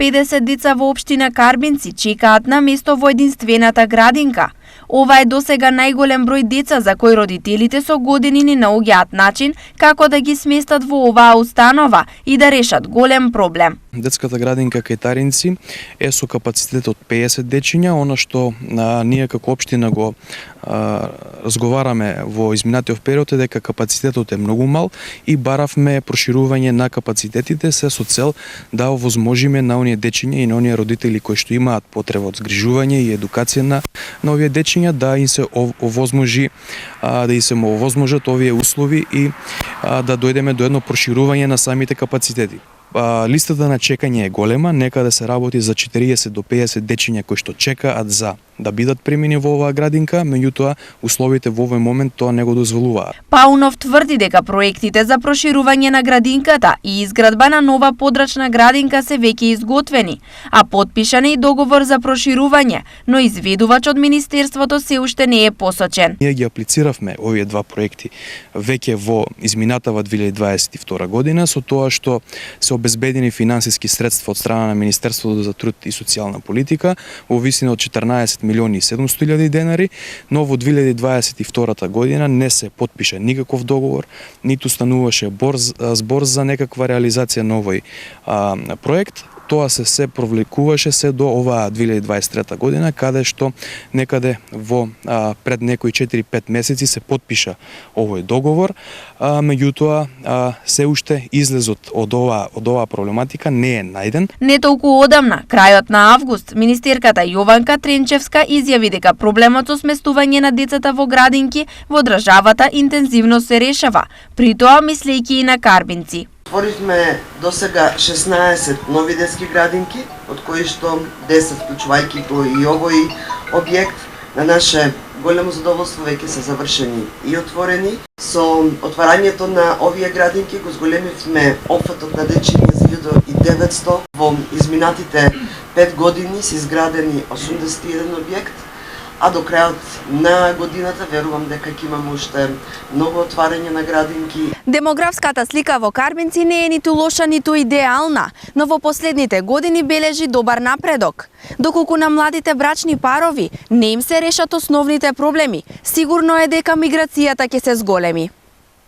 50 деца во општина Карбинци чекаат на место во единствената градинка. Ова е досега најголем број деца за кои родителите со години не наоѓаат начин како да ги сместат во оваа установа и да решат голем проблем. Детската градинка кај Таринци е со капацитет од 50 дечиња, она што ние како општина го разговараме во изминатиот период е дека капацитетот е многу мал и баравме проширување на капацитетите се со цел да овозможиме на оние дечиња и на оние родители кои што имаат потреба од згрижување и едукација на овие дечиња да им се овозможи овозможат овие услови и да дојдеме до едно проширување на самите капацитети. Листата на чекање е голема, некаде се работи за 40 до 50 дечиња кои што чекаат за да бидат примени во оваа градинка, меѓутоа условите во овој момент тоа не го дозволуваат. Паунов тврди дека проектите за проширување на градинката и изградба на нова подрачна градинка се веќе изготвени, а потпишан е и договор за проширување, но изведувач од Министерството се уште не е посочен. Ние ги аплициравме овие два проекти веќе во изминатава 2022 година со тоа што се обезбедени финансиски средства од страна на Министерството за труд и социјална политика во висина од 14 милиони и 700 илјади денари, но во 2022 година не се потпиша никаков договор, ниту стануваше збор за некаква реализација на овој проект. Тоа се провлекуваше се до оваа 2023 година, каде што некаде во пред некои 4-5 месеци се потпиша овој договор, меѓутоа се уште излезот од оваа проблематика не е најден. Не толку одамна, крајот на август, министерката Јованка Тренчевска изјави дека проблемот со сместување на децата во градинки во државата интензивно се решава, при тоа мислејќи и на Карбинци. Отворивме досега 16 нови детски градинки, од кои што 10, вклучувајќи го и овој објект, на наше големо задоволство веќе се завршени и отворени. Со отварањето на овие градинки го зголемивме опфатот на дечиња за 1900. Во изминатите 5 години се изградени 81 објект, а до крајот на годината верувам дека ќе имаме уште многу отварање на градинки. Демографската слика во Карбинци не е ниту лоша, ниту идеална, но во последните години бележи добар напредок. Доколку на младите брачни парови не им се решат основните проблеми, сигурно е дека миграцијата ќе се зголеми.